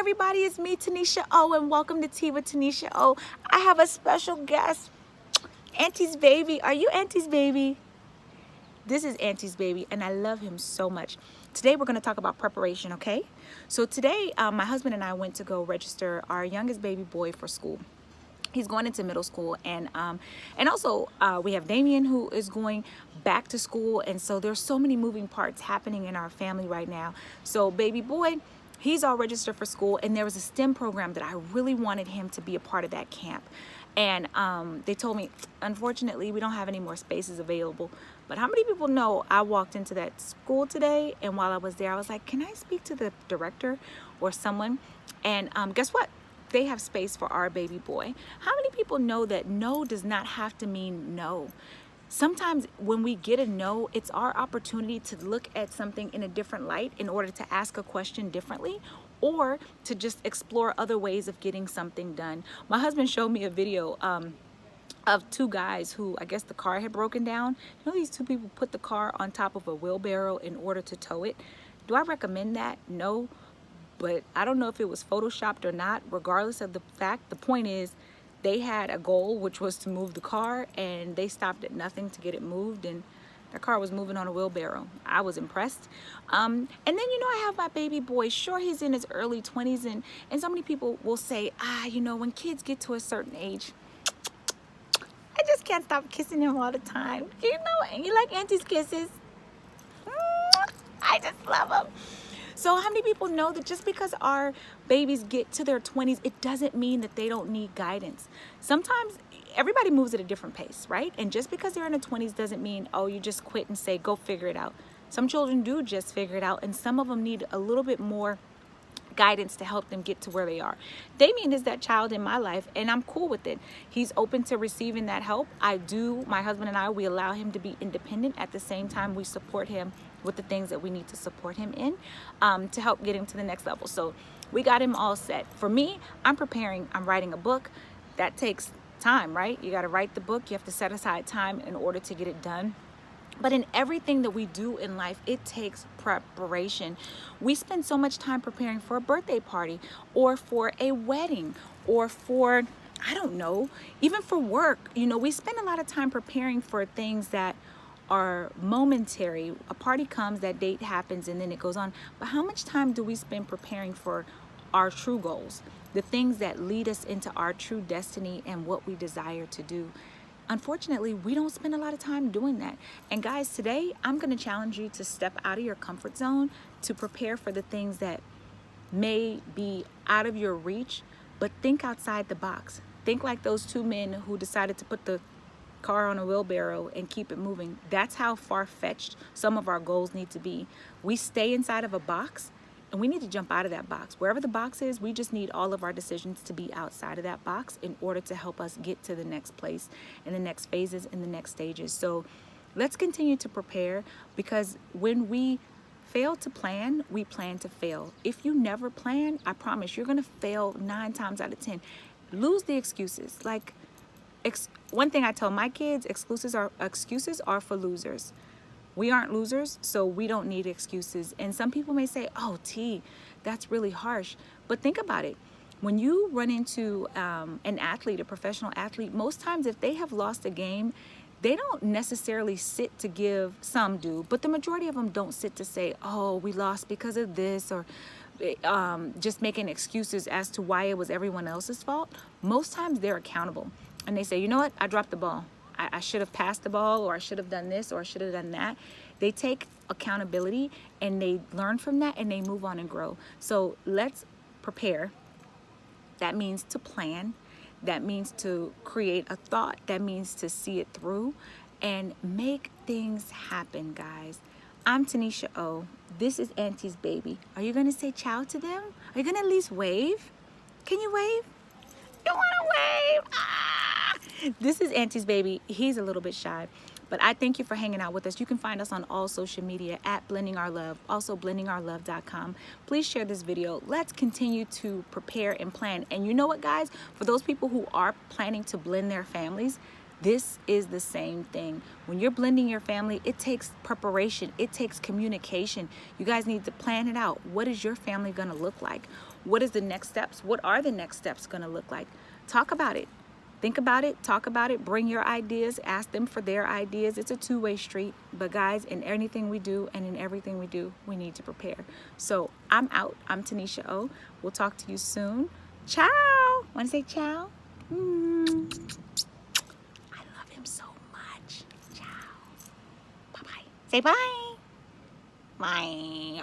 everybody, it's me, Tanisha O, and welcome to Tea with Tanisha O. I have a special guest, Auntie's baby. Are you Auntie's baby? This is Auntie's baby, and I love him so much. Today we're going to talk about preparation, okay? So today, my husband and I went to go register our youngest baby boy for school. He's going into middle school, and also we have Damien, who is going back to school, and so there's so many moving parts happening in our family right now. So baby boy, he's all registered for school, and there was a STEM program that I really wanted him to be a part of that camp. And they told me, unfortunately, we don't have any more spaces available. But how many people know I walked into that school today, and while I was there, I was like, can I speak to the director or someone? And guess what? They have space for our baby boy. How many people know that no does not have to mean no? Sometimes when we get a no, it's our opportunity to look at something in a different light in order to ask a question differently, or to just explore other ways of getting something done. My husband showed me a video of two guys who, I guess the car had broken down. You know, these two people put the car on top of a wheelbarrow in order to tow it. Do I recommend that? No. But I don't know if it was photoshopped or not. Regardless of the fact, the point is they had a goal, which was to move the car, and they stopped at nothing to get it moved, and their car was moving on a wheelbarrow. I was impressed. And then, you know, I have my baby boy. Sure, he's in his early 20s, and so many people will say, you know, when kids get to a certain age, I just can't stop kissing him all the time. You know, and you like Auntie's kisses? I just love them. So how many people know that just because our babies get to their 20s, it doesn't mean that they don't need guidance? Sometimes everybody moves at a different pace, right? And just because they're in their 20s doesn't mean, oh, you just quit and say, go figure it out. Some children do just figure it out, and some of them need a little bit more guidance to help them get to where they are. Damien is that child in my life, and I'm cool with it. He's open to receiving that help. My husband and I, we allow him to be independent. At the same time, we support him with the things that we need to support him in to help get him to the next level. So we got him all set. For me, I'm writing a book. That takes time, right? You got to write the book. You have to set aside time in order to get it done. But in everything that we do in life, it takes preparation. We spend so much time preparing for a birthday party, or for a wedding, or for, I don't know, even for work. You know, we spend a lot of time preparing for things that are momentary. A party comes, that date happens, and then it goes on. But how much time do we spend preparing for our true goals, the things that lead us into our true destiny and what we desire to do? Unfortunately, we don't spend a lot of time doing that. And guys, today I'm going to challenge you to step out of your comfort zone, to prepare for the things that may be out of your reach, but think outside the box. Think like those two men who decided to put the car on a wheelbarrow and keep it moving. That's how far-fetched some of our goals need to be. We stay inside of a box, and we need to jump out of that box. Wherever the box is, we just need all of our decisions to be outside of that box in order to help us get to the next place, and the next phases, and the next stages. So let's continue to prepare, because when we fail to plan, we plan to fail. If you never plan, I promise you're gonna fail 9 times out of 10. Lose the excuses. Like, one thing I tell my kids, excuses are for losers. We aren't losers, so we don't need excuses. And some people may say, oh, T, that's really harsh. But think about it. When you run into an athlete, a professional athlete, most times if they have lost a game, they don't necessarily sit to give, some do, but the majority of them don't sit to say, oh, we lost because of this, or just making excuses as to why it was everyone else's fault. Most times they're accountable. And they say, you know what, I dropped the ball. I should have passed the ball, or I should have done this, or I should have done that. They take accountability, and they learn from that, and they move on and grow. So let's prepare. That means to plan. That means to create a thought. That means to see it through and make things happen, guys. I'm Tanisha O. This is Auntie's baby. Are you going to say ciao to them? Are you going to at least wave? Can you wave? You want to wave? This is Auntie's baby. He's a little bit shy, but I thank you for hanging out with us. You can find us on all social media at Blending Our Love, also blendingourlove.com. Please share this video. Let's continue to prepare and plan. And you know what, guys? For those people who are planning to blend their families, this is the same thing. When you're blending your family, it takes preparation. It takes communication. You guys need to plan it out. What is your family going to look like? What is the next steps? What are the next steps going to look like? Talk about it. Think about it, talk about it, bring your ideas, ask them for their ideas. It's a two-way street. But guys, in anything we do and in everything we do, we need to prepare. So I'm out. I'm Tanisha O. We'll talk to you soon. Ciao. Want to say ciao? I love him so much. Ciao. Bye-bye. Say bye. Bye.